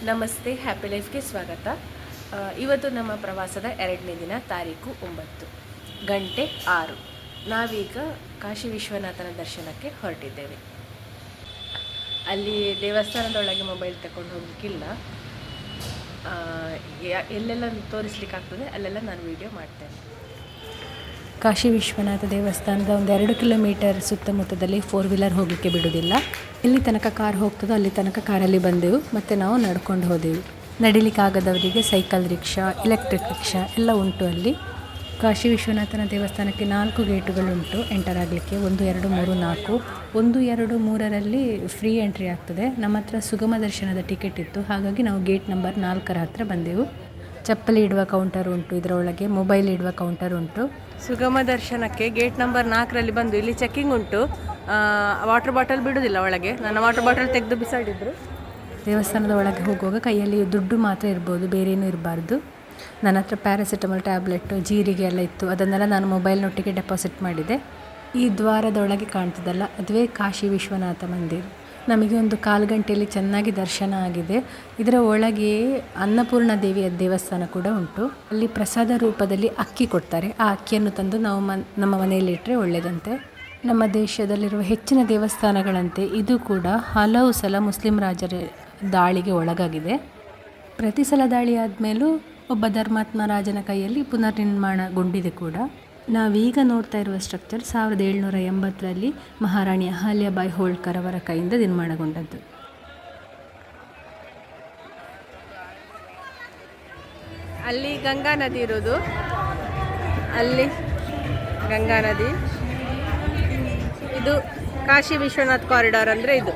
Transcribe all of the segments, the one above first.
ನಮಸ್ತೆ, ಹ್ಯಾಪಿ ಲೈಫ್ಗೆ ಸ್ವಾಗತ. ಇವತ್ತು ನಮ್ಮ ಪ್ರವಾಸದ 2ನೇ ದಿನ, ತಾರೀಕು 9 ಗಂಟೆ 6. ನಾವೀಗ ಕಾಶಿ ವಿಶ್ವನಾಥನ ದರ್ಶನಕ್ಕೆ ಹೊರಟಿದ್ದೇವೆ. ಅಲ್ಲಿ ದೇವಸ್ಥಾನದೊಳಗೆ ಮೊಬೈಲ್ ತಗೊಂಡು ಹೋಗಲಿಕ್ಕಿಲ್ಲ. ಎಲ್ಲೆಲ್ಲ ತೋರಿಸ್ಲಿಕ್ಕಾಗ್ತದೆ ಅಲ್ಲೆಲ್ಲ ನಾನು ವಿಡಿಯೋ ಮಾಡ್ತೇನೆ. ಕಾಶಿ ವಿಶ್ವನಾಥ ದೇವಸ್ಥಾನದ ಒಂದು 2 ಕಿಲೋಮೀಟರ್ ಸುತ್ತಮುತ್ತದಲ್ಲಿ 4 ವೀಲರ್ ಹೋಗಲಿಕ್ಕೆ ಬಿಡೋದಿಲ್ಲ. ಎಲ್ಲಿ ತನಕ ಕಾರ್ ಹೋಗ್ತದೋ ಅಲ್ಲಿ ತನಕ ಕಾರಲ್ಲಿ ಬಂದೆವು, ಮತ್ತು ನಾವು ನಡ್ಕೊಂಡು ಹೋದೆವು. ನಡಿಲಿಕ್ಕಾಗದವರಿಗೆ ಸೈಕಲ್ ರಿಕ್ಷಾ, ಎಲೆಕ್ಟ್ರಿಕ್ ರಿಕ್ಷಾ ಎಲ್ಲ ಉಂಟು ಅಲ್ಲಿ. ಕಾಶಿ ವಿಶ್ವನಾಥನ ದೇವಸ್ಥಾನಕ್ಕೆ 4 ಗೇಟುಗಳುಂಟು ಎಂಟರ್ ಆಗಲಿಕ್ಕೆ. 1, 2, 3, 4. 1, 2, 3ರಲ್ಲಿ ಫ್ರೀ ಎಂಟ್ರಿ ಆಗ್ತದೆ. ನಮ್ಮ ಹತ್ರ ಸುಗಮ ದರ್ಶನದ ಟಿಕೆಟ್ ಇತ್ತು, ಹಾಗಾಗಿ ನಾವು ಗೇಟ್ ನಂಬರ್ 4 ಹತ್ರ ಬಂದೆವು. ಚಪ್ಪಲಿ ಇಡುವ ಕೌಂಟರ್ ಉಂಟು, ಇದರೊಳಗೆ ಮೊಬೈಲ್ ಇಡುವ ಕೌಂಟರ್ ಉಂಟು. ಸುಗಮ ದರ್ಶನಕ್ಕೆ ಗೇಟ್ ನಂಬರ್ 4ರಲ್ಲಿ ಬಂದು ಇಲ್ಲಿ ಚೆಕ್ಕಿಂಗ್ ಉಂಟು. ವಾಟರ್ ಬಾಟಲ್ ಬಿಡೋದಿಲ್ಲ ಒಳಗೆ. ನನ್ನ ವಾಟರ್ ಬಾಟಲ್ ತೆಗೆದು ಬಿಸಾಡಿದ್ರು. ದೇವಸ್ಥಾನದ ಒಳಗೆ ಹೋಗುವಾಗ ಕೈಯಲ್ಲಿ ದುಡ್ಡು ಮಾತ್ರ ಇರ್ಬೋದು, ಬೇರೇನೂ ಇರಬಾರ್ದು. ನನ್ನ ಹತ್ರ ಪ್ಯಾರಾಸಿಟಮಾಲ್ ಟ್ಯಾಬ್ಲೆಟ್ಟು, ಜೀರಿಗೆ ಎಲ್ಲ ಇತ್ತು. ಅದನ್ನೆಲ್ಲ ನಾನು ಮೊಬೈಲ್ನೊಟ್ಟಿಗೆ ಡೆಪಾಸಿಟ್ ಮಾಡಿದೆ. ಈ ದ್ವಾರದೊಳಗೆ ಕಾಣ್ತದಲ್ಲ, ಅದುವೇ ಕಾಶಿ ವಿಶ್ವನಾಥ ಮಂದಿರ. ನಮಗೆ ಒಂದು 1/4 ಗಂಟೆಯಲ್ಲಿ ಚೆನ್ನಾಗಿ ದರ್ಶನ ಆಗಿದೆ. ಇದರ ಒಳಗೆ ಅನ್ನಪೂರ್ಣ ದೇವಿಯ ದೇವಸ್ಥಾನ ಕೂಡ ಉಂಟು. ಅಲ್ಲಿ ಪ್ರಸಾದ ರೂಪದಲ್ಲಿ ಅಕ್ಕಿ ಕೊಡ್ತಾರೆ. ಆ ಅಕ್ಕಿಯನ್ನು ತಂದು ನಾವು ನಮ್ಮ ಮನೆಯಲ್ಲಿಟ್ಟರೆ ಒಳ್ಳೆಯದಂತೆ. ನಮ್ಮ ದೇಶದಲ್ಲಿರುವ ಹೆಚ್ಚಿನ ದೇವಸ್ಥಾನಗಳಂತೆ ಇದು ಕೂಡ ಹಲವು ಸಲ ಮುಸ್ಲಿಂ ರಾಜರ ದಾಳಿಗೆ ಒಳಗಾಗಿದೆ. ಪ್ರತಿ ಸಲ ದಾಳಿ ಆದಮೇಲೂ ಒಬ್ಬ ಧರ್ಮಾತ್ಮ ರಾಜನ ಕೈಯಲ್ಲಿ ಪುನರ್ನಿರ್ಮಾಣಗೊಂಡಿದೆ ಕೂಡ. ನಾವೀಗ ನೋಡ್ತಾ ಇರುವ ಸ್ಟ್ರಕ್ಚರ್ 1780ರಲ್ಲಿ ಮಹಾರಾಣಿ ಅಹಲ್ಯಾಬಾಯಿ ಹೋಳ್ಕರ್ ಅವರ ಕೈಯಿಂದ ನಿರ್ಮಾಣಗೊಂಡದ್ದು. ಅಲ್ಲಿ ಗಂಗಾ ನದಿ ಇರೋದು, ಅಲ್ಲಿ ಗಂಗಾ ನದಿ. ಇದು ಕಾಶಿ ವಿಶ್ವನಾಥ್ ಕಾರಿಡಾರ್ ಅಂದರೆ ಇದು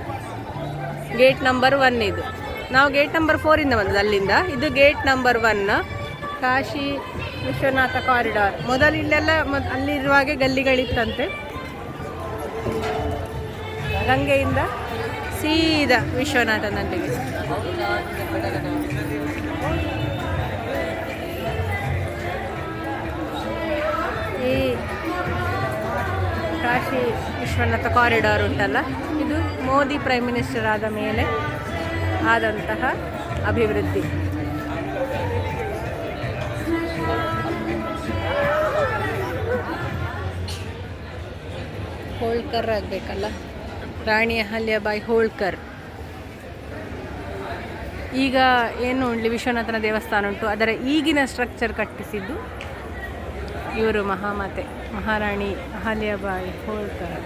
ಗೇಟ್ ನಂಬರ್ 1. ಇದು ನಾವು ಗೇಟ್ ನಂಬರ್ 4ಇಂದ ಬಂದದ್ದು ಅಲ್ಲಿಂದ. ಇದು gate number 1 Kashi Vishwanath corridor. ಮೊದಲು ಇಲ್ಲೆಲ್ಲ ಅಲ್ಲಿರುವಾಗೆ ಗಲ್ಲಿಗಳಿತ್ತಂತೆ. ಗಂಗೆಯಿಂದ ಸೀದಾ ವಿಶ್ವನಾಥನಲ್ಲಿಗೆ. ಈ ಕಾಶಿ ವಿಶ್ವನಾಥ ಕಾರಿಡಾರ್ ಉಂಟಲ್ಲ, ಇದು ಮೋದಿ ಪ್ರೈಮ್ ಮಿನಿಸ್ಟರ್ ಆದ ಮೇಲೆ ಆದಂತಹ ಅಭಿವೃದ್ಧಿ. ಹೋಳ್ಕರ್ ಆಗಬೇಕಲ್ಲ, ರಾಣಿ ಅಹಲ್ಯಾಬಾಯಿ ಹೋಳ್ಕರ್. ಈಗ ಏನು ಇಲ್ಲಿ ವಿಶ್ವನಾಥನ ದೇವಸ್ಥಾನ ಉಂಟು, ಅದರ ಈಗಿನ ಸ್ಟ್ರಕ್ಚರ್ ಕಟ್ಟಿಸಿದ್ದು ಇವರು ಮಹಾಮಾತೆ ಮಹಾರಾಣಿ ಅಹಲ್ಯಾಬಾಯಿ ಹೋಳ್ಕರ್.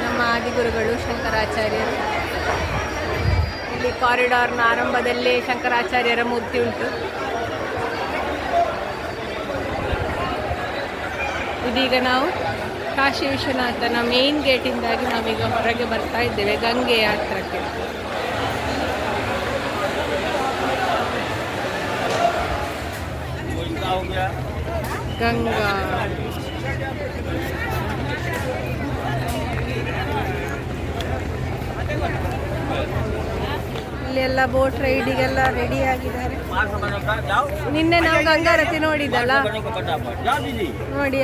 ನಮ್ಮ ಆದಿಗುರುಗಳು ಶಂಕರಾಚಾರ್ಯರು. ಇಲ್ಲಿ ಕಾರಿಡಾರ್ನ ಆರಂಭದಲ್ಲೇ ಶಂಕರಾಚಾರ್ಯರ ಮೂರ್ತಿ ಉಂಟು. ಇದೀಗ ನಾವು ಕಾಶಿ ವಿಶ್ವನಾಥನ ಮೇನ್ ಗೇಟಿಂದಾಗಿ ನಾವೀಗ ಹೊರಗೆ ಬರ್ತಾ ಇದ್ದೇವೆ ಗಂಗೆಯ ಹತ್ರಕ್ಕೆ. ಗಂಗಾ ಇಲ್ಲೆಲ್ಲ ಬೋಟ್ ರೈಡಿಗೆಲ್ಲ ರೆಡಿ ಆಗಿದ್ದಾರೆ. ನಿನ್ನೆ ನಾವು ಗಂಗಾರತಿ ನೋಡಿದ್ದಲ್ಲ, ನೋಡಿ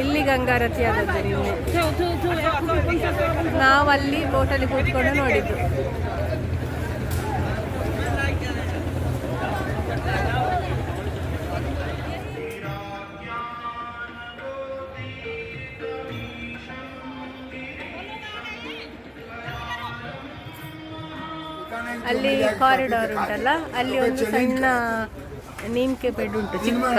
ಇಲ್ಲಿ ಗಂಗಾರತಿ ಆದದ್ದು ನಿನ್ನೆ. ನಾವು ಅಲ್ಲಿ ಬೋಟಲ್ಲಿ ಕೂತ್ಕೊಂಡು ನೋಡಿದ್ದು. ಅಲ್ಲಿ ಕಾರಿಡಾರ್ ಉಂಟಲ್ಲ, ಅಲ್ಲಿ ಒಂದು ಸಣ್ಣ ನೇಮ್ಕೆ ಬೆಡ್ ಉಂಟು ಚಿಕ್ಕ,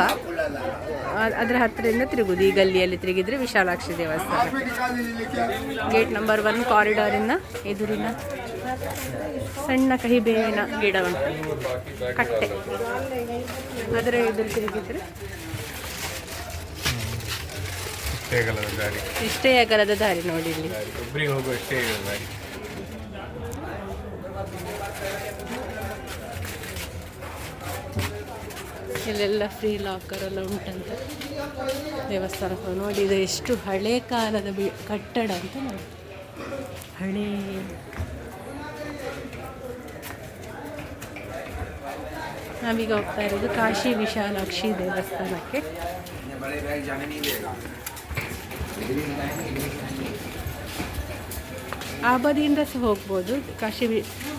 ಅದರ ಹತ್ತಿರದಿಂದ ತಿರುಗುದು. ಈ ಗಲ್ಲಿಯಲ್ಲಿ ತಿರುಗಿದ್ರೆ ವಿಶಾಲಾಕ್ಷಿ ದೇವಸ್ಥಾನ. ಗೇಟ್ ನಂಬರ್ 1 ಕಾರಿಡಾರಿನ ಎದುರಿನ ಸಣ್ಣ ಕಹಿಬೇವಿನ ಗಿಡ ಉಂಟು, ಕಟ್ಟೆ. ಅದರ ಎದುರು ತಿರುಗಿದ್ರೆ ಇಷ್ಟೇ ಅಗಲದ ದಾರಿ ನೋಡಿ. ಇಲ್ಲಿ ಇಲ್ಲೆಲ್ಲ ಫ್ರೀ ಲಾಕರ್ ಎಲ್ಲ ಉಂಟಂತೆ ದೇವಸ್ಥಾನಕ್ಕೆ. ನೋಡಿ ಇದು ಎಷ್ಟು ಹಳೆ ಕಾಲದ ಕಟ್ಟಡ ಅಂತ ನೋಡಿ. ಹಳೇ ನಾವೀಗ ಹೋಗ್ತಾ ಇರೋದು ಕಾಶಿ ವಿಶಾಲಾಕ್ಷಿ ದೇವಸ್ಥಾನಕ್ಕೆ. बड़े बैग जाने नहीं देगा। ಆ ಬದಿಯಿಂದ ಸಹ ಹೋಗ್ಬೋದು. ಕಾಶಿ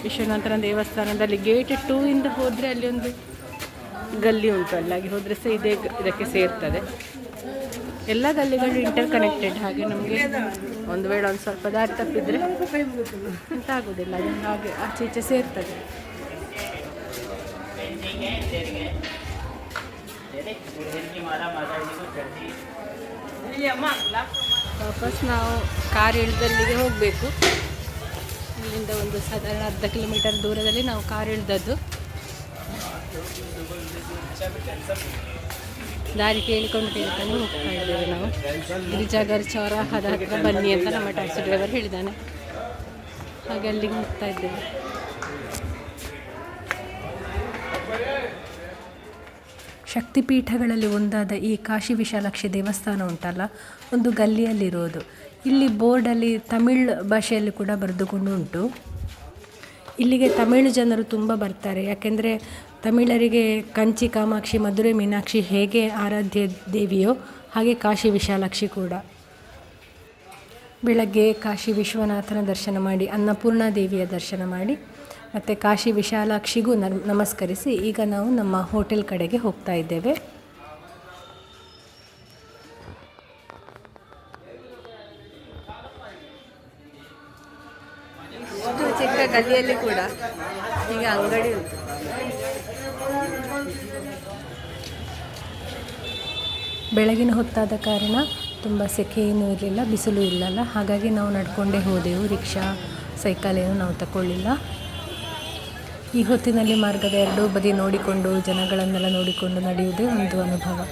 ವಿಶ್ವನಾಥನ ದೇವಸ್ಥಾನದಲ್ಲಿ ಗೇಟ್ 2 ಇಂದ ಹೋದರೆ ಅಲ್ಲಿ ಒಂದು ಗಲ್ಲಿ ಉಂಟು, ಅಲ್ಲಾಗಿ ಹೋದರೆ ಸಹ ಇದಕ್ಕೆ ಸೇರ್ತದೆ. ಎಲ್ಲ ಗಲ್ಲಿಗಳು ಇಂಟರ್ ಕನೆಕ್ಟೆಡ್. ಹಾಗೆ ನಮಗೆ ಒಂದು ವೇಳೆ ಒಂದು ಸ್ವಲ್ಪ ದಾರಿ ತಪ್ಪಿದರೆ ಅಂತ ಆಗೋದಿಲ್ಲ, ಅದು ಹಾಗೆ ಆಚೆ ಈಚೆ ಸೇರ್ತದೆ. ವಾಪಸ್ ನಾವು ಕಾರ್ ಇಳಿದಲ್ಲಿಗೆ ಹೋಗಬೇಕು. ಇಲ್ಲಿಂದ ಒಂದು ಸಾಧಾರಣ 10 ಕಿಲೋಮೀಟರ್ ದೂರದಲ್ಲಿ ನಾವು ಕಾರ್ ಇಳಿದದ್ದು. ದಾರಿ ಕೇಳಿಕೊಂಡು ಹೋಗ್ತಾ ಇದ್ದೇವೆ ನಾವು. ಗಿರಿಜಾಗರ್ ಚೌರಾಹದ ಹತ್ರ ಬನ್ನಿ ಅಂತ ನಮ್ಮ ಟ್ಯಾಕ್ಸಿ ಡ್ರೈವರ್ ಹೇಳಿದ್ದಾನೆ. ಹಾಗೆ ಅಲ್ಲಿಗೆ ಹೋಗ್ತಾ ಇದ್ದೇವೆ. ಶಕ್ತಿಪೀಠಗಳಲ್ಲಿ ಒಂದಾದ ಈ ಕಾಶಿ ವಿಶಾಲಾಕ್ಷಿ ದೇವಸ್ಥಾನ ಉಂಟಲ್ಲ, ಒಂದು ಗಲ್ಲಿಯಲ್ಲಿರೋದು. ಇಲ್ಲಿ ಬೋರ್ಡಲ್ಲಿ ತಮಿಳ್ ಭಾಷೆಯಲ್ಲಿ ಕೂಡ ಬರೆದುಕೊಂಡು ಉಂಟು. ಇಲ್ಲಿಗೆ ತಮಿಳು ಜನರು ತುಂಬ ಬರ್ತಾರೆ, ಯಾಕೆಂದರೆ ತಮಿಳರಿಗೆ ಕಂಚಿ ಕಾಮಾಕ್ಷಿ, ಮಧುರೆ ಮೀನಾಕ್ಷಿ ಹೇಗೆ ಆರಾಧ್ಯ ದೇವಿಯೋ ಹಾಗೆ ಕಾಶಿ ವಿಶಾಲಾಕ್ಷಿ ಕೂಡ. ಬೆಳಗ್ಗೆ ಕಾಶಿ ವಿಶ್ವನಾಥನ ದರ್ಶನ ಮಾಡಿ, ಅನ್ನಪೂರ್ಣ ದೇವಿಯ ದರ್ಶನ ಮಾಡಿ, ಮತ್ತು ಕಾಶಿ ವಿಶಾಲಾಕ್ಷಿಗೂ ನಮಸ್ಕರಿಸಿ ಈಗ ನಾವು ನಮ್ಮ ಹೋಟೆಲ್ ಕಡೆಗೆ ಹೋಗ್ತಾ ಇದ್ದೇವೆ. ಚಿಕ್ಕ ಗಲ್ಲಿಯಲ್ಲಿ ಕೂಡ ಈಗ ಅಂಗಡಿ ಉಂಟು. ಬೆಳಗಿನ ಹೊತ್ತಾದ ಕಾರಣ ತುಂಬ ಸೆಕೆ ಏನೂ ಇರಲಿಲ್ಲ, ಬಿಸಿಲು ಇಲ್ಲಲ್ಲ, ಹಾಗಾಗಿ ನಾವು ನಡ್ಕೊಂಡೇ ಹೋದೆವು. ರಿಕ್ಷಾ, ಸೈಕಲ್ ಏನು ನಾವು ತಗೊಳ್ಳಿಲ್ಲ. ಈ ಹೊತ್ತಿನಲ್ಲಿ ಮಾರ್ಗದ ಎರಡೂ ಬದಿ ನೋಡಿಕೊಂಡು, ಜನಗಳನ್ನೆಲ್ಲ ನೋಡಿಕೊಂಡು ನಡೆಯುವುದೇ ಒಂದು ಅನುಭವ.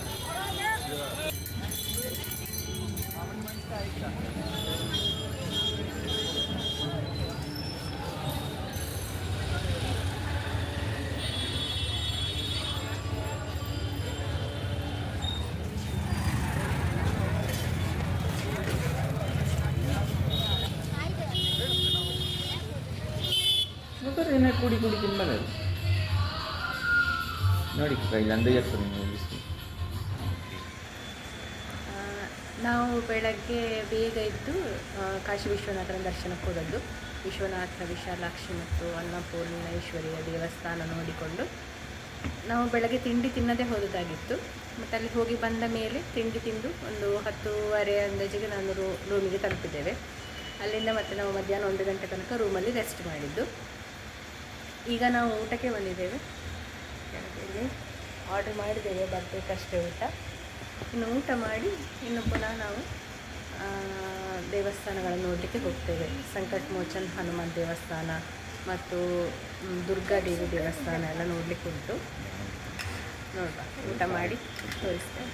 ಕುಡಿ ತಿನ್ಬಾರ್ದು ನೋಡಿ ಇಲ್ಲಂದ್ರೆ ನಾವು ಬೆಳಗ್ಗೆ ಬೇಗ ಇದ್ದು ಕಾಶಿ ವಿಶ್ವನಾಥನ ದರ್ಶನಕ್ಕೆ ಹೋದದ್ದು. ವಿಶ್ವನಾಥ, ವಿಶಾಲಾಕ್ಷಿ ಮತ್ತು ಅನ್ನಪೂರ್ಣೇಶ್ವರಿಯ ದೇವಸ್ಥಾನ ನೋಡಿಕೊಂಡು ನಾವು ಬೆಳಗ್ಗೆ ತಿಂಡಿ ತಿನ್ನದೇ ಹೋಗೋದಾಗಿತ್ತು. ಮತ್ತು ಅಲ್ಲಿ ಹೋಗಿ ಬಂದ ಮೇಲೆ ತಿಂಡಿ ತಿಂದು ಒಂದು 10:30 ಅಂದಾಜಿಗೆ ನಾನು ರೂಮಿಗೆ ತಲುಪಿದ್ದೇವೆ. ಅಲ್ಲಿಂದ ಮತ್ತೆ ನಾವು ಮಧ್ಯಾಹ್ನ 1 ಗಂಟೆ ತನಕ ರೂಮಲ್ಲಿ ರೆಸ್ಟ್ ಮಾಡಿದ್ದು. ಈಗ ನಾವು ಊಟಕ್ಕೆ ಬಂದಿದ್ದೇವೆ. ಆರ್ಡರ್ ಮಾಡಿದ್ದೇವೆ, ಬರಬೇಕಷ್ಟೇ ಊಟ. ಇನ್ನು ಊಟ ಮಾಡಿ ಇನ್ನು ಪುನಃ ನಾವು ದೇವಸ್ಥಾನಗಳನ್ನು ನೋಡಲಿಕ್ಕೆ ಹೋಗ್ತೇವೆ. ಸಂಕಟ್ ಮೋಚನ್ ಹನುಮಾನ್ ದೇವಸ್ಥಾನ ಮತ್ತು ದುರ್ಗಾದೇವಿ ದೇವಸ್ಥಾನ ಎಲ್ಲ ನೋಡಲಿಕ್ಕೆ ಉಂಟು. ನೋಡುವ, ಊಟ ಮಾಡಿ ತೋರಿಸ್ತೇವೆ.